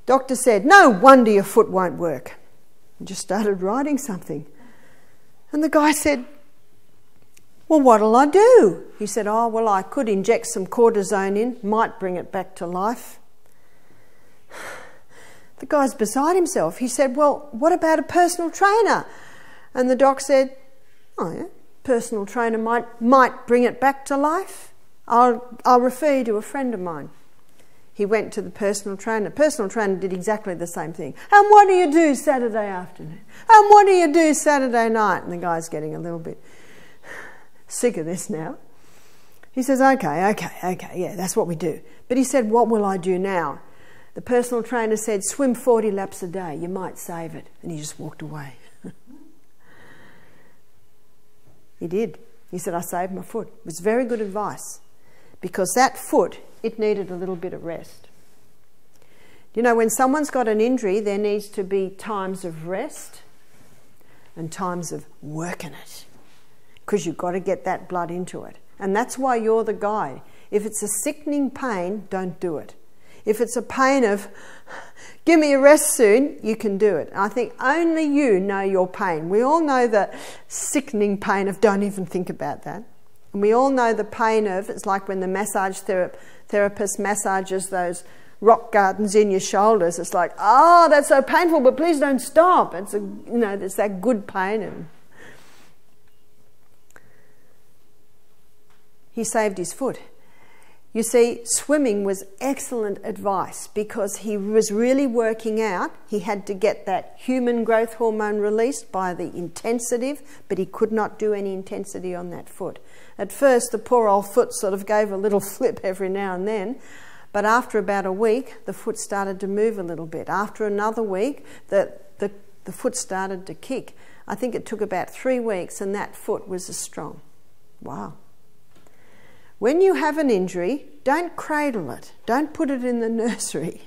Doctor said, "No wonder your foot won't work." And just started writing something. And the guy said, "Well, what'll I do?" He said, "Oh, well, I could inject some cortisone in, might bring it back to life." The guy's beside himself. He said, "Well, what about a personal trainer?" And the doc said, "Oh, yeah, personal trainer might bring it back to life. I'll refer you to a friend of mine." He went to the personal trainer. Personal trainer did exactly the same thing. "And what do you do Saturday afternoon? And what do you do Saturday night?" And the guy's getting a little bit sick of this now. He says, okay, yeah, that's what we do. But he said, what will I do now? The personal trainer said, swim 40 laps a day, you might save it. And he just walked away. He did. He said, I saved my foot. It was very good advice, because that foot, it needed a little bit of rest. You know, when someone's got an injury, there needs to be times of rest and times of working it, because you've got to get that blood into it. And that's why you're the guide. If it's a sickening pain, don't do it. If it's a pain of, give me a rest soon, you can do it. I think only you know your pain. We all know the sickening pain of don't even think about that. And we all know the pain of, it's like when the massage therapist massages those rock gardens in your shoulders. It's like, oh, that's so painful, but please don't stop. It's there's that good pain. And he saved his foot. You see, swimming was excellent advice, because he was really working out. He had to get that human growth hormone released by the intensitive, but he could not do any intensity on that foot. At first, the poor old foot sort of gave a little flip every now and then, but after about a week, the foot started to move a little bit. After another week, the foot started to kick. I think it took about 3 weeks, and that foot was as strong. Wow. When you have an injury, don't cradle it. Don't put it in the nursery.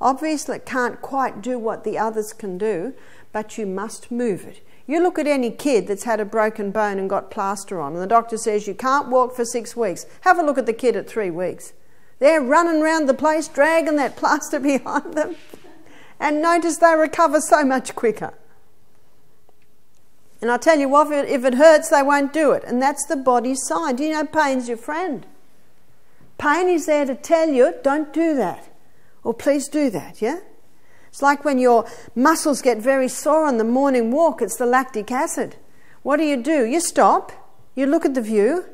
Obviously, it can't quite do what the others can do, but you must move it. You look at any kid that's had a broken bone and got plaster on, and the doctor says you can't walk for 6 weeks. Have a look at the kid at 3 weeks. They're running around the place, dragging that plaster behind them. And notice they recover so much quicker. And I tell you what, if it hurts, they won't do it. And that's the body's sign. Do you know pain's your friend? Pain is there to tell you, don't do that. Or please do that, yeah? It's like when your muscles get very sore on the morning walk, it's the lactic acid. What do? You stop, you look at the view.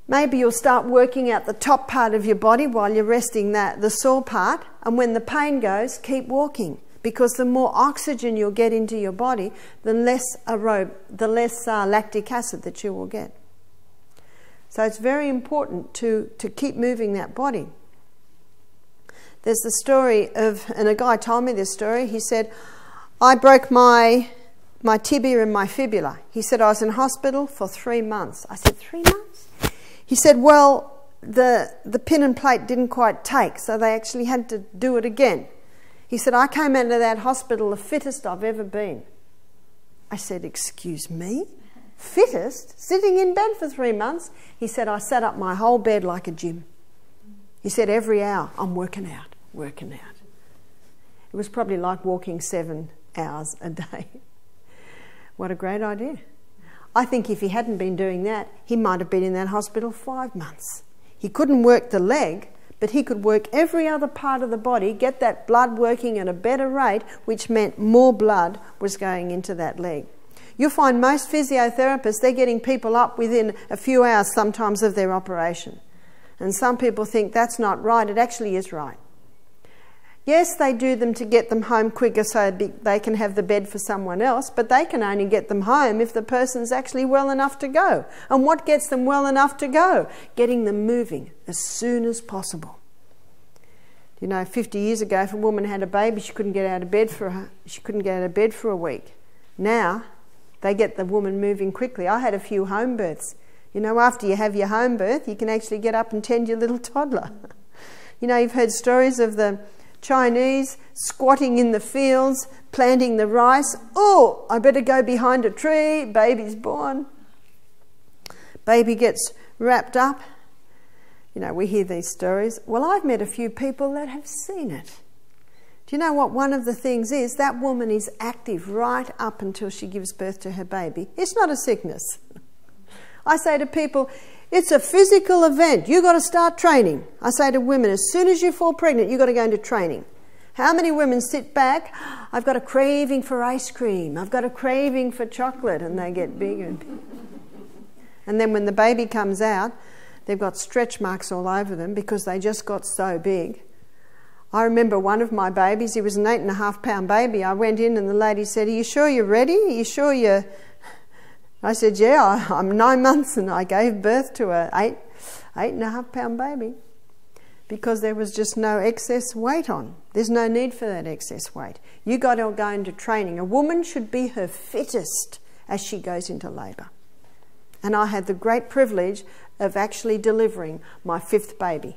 Maybe you'll start working out the top part of your body while you're resting the sore part. And when the pain goes, keep walking. Because the more oxygen you'll get into your body, the less lactic acid that you will get. So it's very important to keep moving that body. There's the story of, and a guy told me this story, he said, I broke my tibia and my fibula. He said, I was in hospital for 3 months. I said, 3 months? He said, well, the pin and plate didn't quite take, so they actually had to do it again. He said, I came out of that hospital the fittest I've ever been. I said, excuse me? Fittest? Sitting in bed for 3 months? He said, I sat up my whole bed like a gym. He said, every hour, I'm working out. It was probably like walking 7 hours a day. What a great idea. I think if he hadn't been doing that, he might have been in that hospital 5 months. He couldn't work the leg, but he could work every other part of the body, get that blood working at a better rate, which meant more blood was going into that leg. You'll find most physiotherapists, they're getting people up within a few hours sometimes of their operation. And some people think that's not right. It actually is right. Yes, they do them to get them home quicker so they can have the bed for someone else, but they can only get them home if the person's actually well enough to go. And what gets them well enough to go? Getting them moving as soon as possible. You know, 50 years ago, if a woman had a baby, she couldn't get out of bed for a week. Now, they get the woman moving quickly. I had a few home births. You know, after you have your home birth, you can actually get up and tend your little toddler. You know, you've heard stories of the Chinese squatting in the fields, planting the rice. Oh, I better go behind a tree. Baby's born. Baby gets wrapped up. You know, we hear these stories. Well, I've met a few people that have seen it. Do you know what one of the things is? That woman is active right up until she gives birth to her baby. It's not a sickness. I say to people, it's a physical event. You've got to start training. I say to women, as soon as you fall pregnant, you've got to go into training. How many women sit back? I've got a craving for ice cream. I've got a craving for chocolate. And they get bigger and bigger. And then when the baby comes out, they've got stretch marks all over them because they just got so big. I remember one of my babies, he was an 8.5 pound baby. I went in and the lady said, are you sure you're ready? Are you sure I said, yeah, I'm 9 months and I gave birth to a 8.5 pound baby because there was just no excess weight on. There's no need for that excess weight. You got to go into training. A woman should be her fittest as she goes into labour. And I had the great privilege of actually delivering my 5th baby.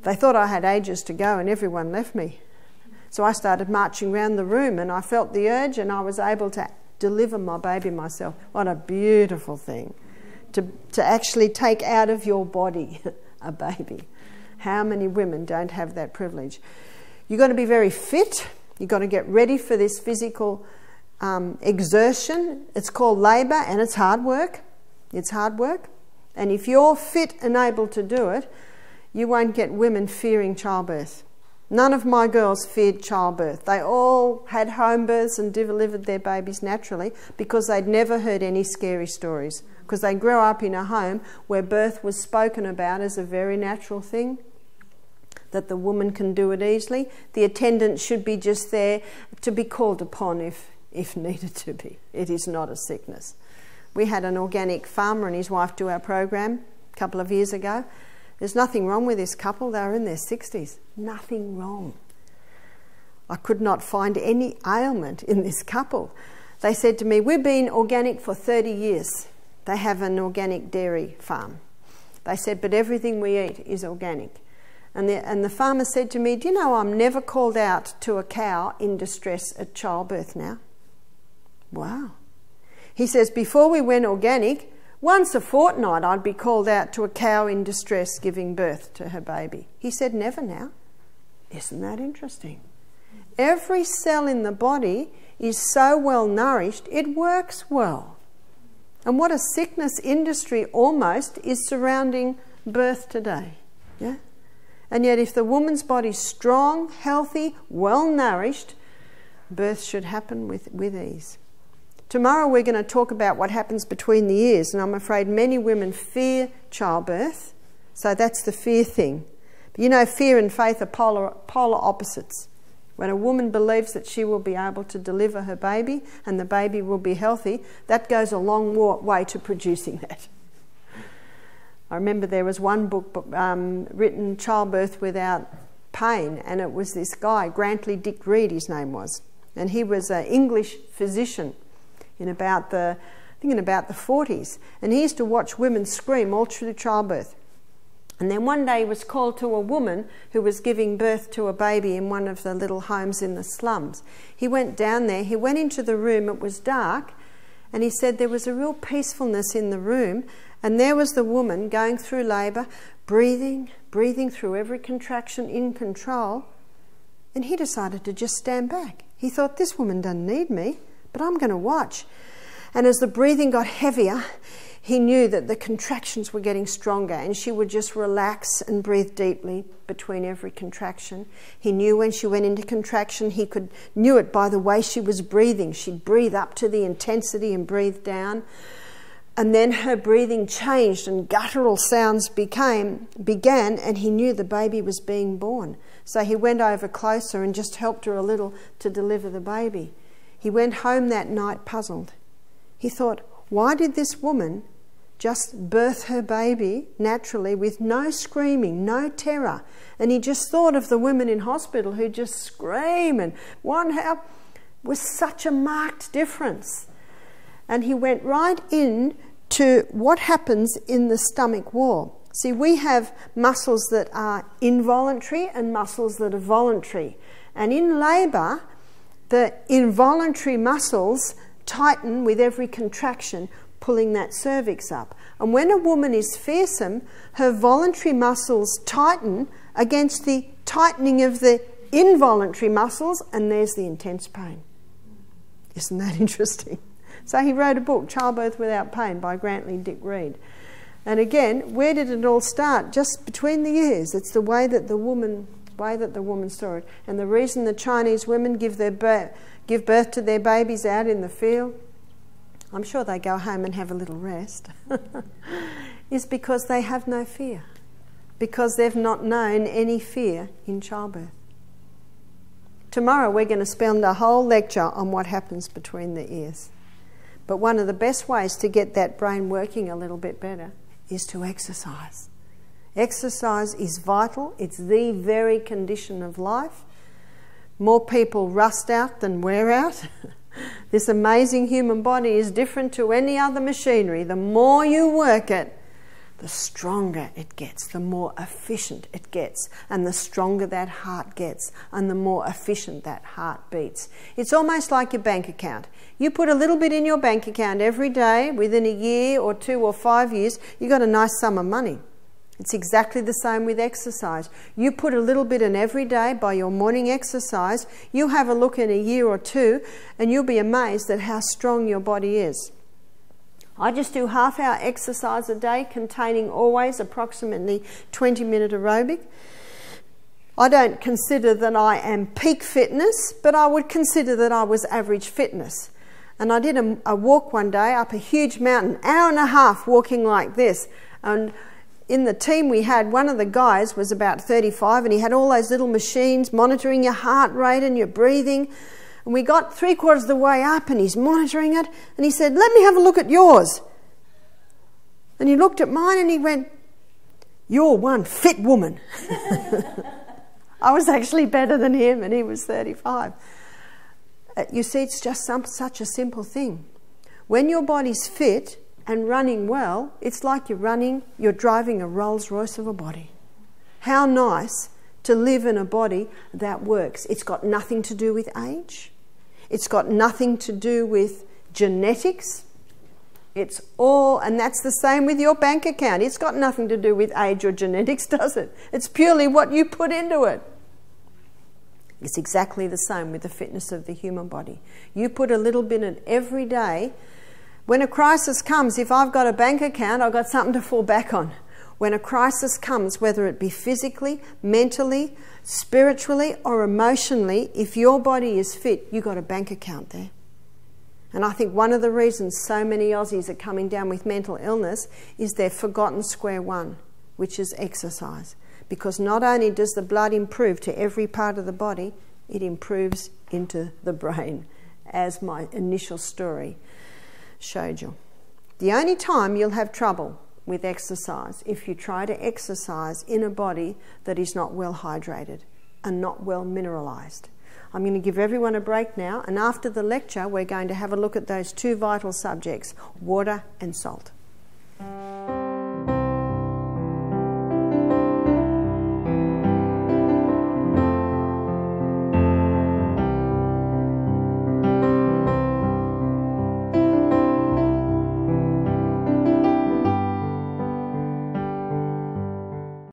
They thought I had ages to go and everyone left me. So I started marching around the room and I felt the urge and I was able to deliver my baby myself. What a beautiful thing to actually take out of your body a baby. How many women don't have that privilege? You've got to be very fit. You've got to get ready for this physical exertion. It's called labour and it's hard work. It's hard work. And if you're fit and able to do it, you won't get women fearing childbirth. None of my girls feared childbirth. They all had home births and delivered their babies naturally because they'd never heard any scary stories. Because they grew up in a home where birth was spoken about as a very natural thing, that the woman can do it easily. The attendant should be just there to be called upon if needed to be. It is not a sickness. We had an organic farmer and his wife do our program a couple of years ago. There's nothing wrong with this couple. They were in their 60s. Nothing wrong. I could not find any ailment in this couple. They said to me, we've been organic for 30 years. They have an organic dairy farm. They said, but everything we eat is organic. And the farmer said to me, do you know I'm never called out to a cow in distress at childbirth now? Wow. He says, before we went organic, once a fortnight I'd be called out to a cow in distress giving birth to her baby. He said, never now. Isn't that interesting? Every cell in the body is so well nourished, it works well. And what a sickness industry almost is surrounding birth today. Yeah? And yet if the woman's body's strong, healthy, well nourished, birth should happen with ease. Tomorrow we're going to talk about what happens between the ears, and I'm afraid many women fear childbirth, so that's the fear thing. But you know, fear and faith are polar opposites. When a woman believes that she will be able to deliver her baby and the baby will be healthy, that goes a long way to producing that. I remember there was one book written, Childbirth Without Pain, and it was this guy, Grantley Dick Reed his name was, and he was an English physician in about the 40s, and he used to watch women scream all through childbirth. And then one day he was called to a woman who was giving birth to a baby in one of the little homes in the slums. He went down there, he went into the room, it was dark, and he said there was a real peacefulness in the room, and there was the woman going through labour, breathing through every contraction in control, and he decided to just stand back. He thought, this woman doesn't need me, but I'm going to watch. And as the breathing got heavier, he knew that the contractions were getting stronger, and she would just relax and breathe deeply between every contraction. He knew when she went into contraction, he knew it by the way she was breathing. She'd breathe up to the intensity and breathe down. And then her breathing changed and guttural sounds began, and he knew the baby was being born. So he went over closer and just helped her a little to deliver the baby. He went home that night puzzled. He thought, why did this woman just birth her baby naturally with no screaming, no terror? And he just thought of the women in hospital who just scream, and how was such a marked difference. And he went right in to what happens in the stomach wall. See, we have muscles that are involuntary and muscles that are voluntary. And in labour, the involuntary muscles tighten with every contraction, pulling that cervix up. And when a woman is fearsome, her voluntary muscles tighten against the tightening of the involuntary muscles, and there's the intense pain. Isn't that interesting? So he wrote a book, Childbirth Without Pain, by Grantley Dick Reed. And again, where did it all start? Just between the ears. It's the way that the woman saw it. And the reason the Chinese women give birth to their babies out in the field, I'm sure they go home and have a little rest, is because they have no fear. Because they've not known any fear in childbirth. Tomorrow we're going to spend a whole lecture on what happens between the ears. But one of the best ways to get that brain working a little bit better is to exercise. Exercise is vital. It's the very condition of life. More people rust out than wear out. This amazing human body is different to any other machinery. The more you work it, the stronger it gets, the more efficient it gets, and the stronger that heart gets, and the more efficient that heart beats. It's almost like your bank account. You put a little bit in your bank account every day, within a year or 2 or 5 years, you got a nice sum of money. It's exactly the same with exercise. You put a little bit in every day by your morning exercise, you have a look in a year or 2, and you'll be amazed at how strong your body is. I just do half-hour exercise a day, containing always approximately 20-minute aerobic. I don't consider that I am peak fitness, but I would consider that I was average fitness. And I did a walk one day up a huge mountain, hour and a half walking like this. And in the team we had, one of the guys was about 35, and he had all those little machines monitoring your heart rate and your breathing. And we got 3/4 of the way up, and he's monitoring it, and he said, "Let me have a look at yours." And he looked at mine and he went, "You're one fit woman." I was actually better than him, and he was 35. You see, it's just such a simple thing. When your body's fit and running well, it's like you're driving a Rolls Royce of a body. How nice to live in a body that works. It's got nothing to do with age. It's got nothing to do with genetics. It's all, and that's the same with your bank account. It's got nothing to do with age or genetics, does it? It's purely what you put into it. It's exactly the same with the fitness of the human body. You put a little bit in every day. When a crisis comes, if I've got a bank account, I've got something to fall back on. When a crisis comes, whether it be physically, mentally, spiritually or emotionally, if your body is fit, you've got a bank account there. And I think one of the reasons so many Aussies are coming down with mental illness is they've forgotten square one, which is exercise. Because not only does the blood improve to every part of the body, it improves into the brain, as my initial story showed you. The only time you'll have trouble with exercise if you try to exercise in a body that is not well hydrated and not well mineralised. I'm going to give everyone a break now, and after the lecture we're going to have a look at those 2 vital subjects, water and salt.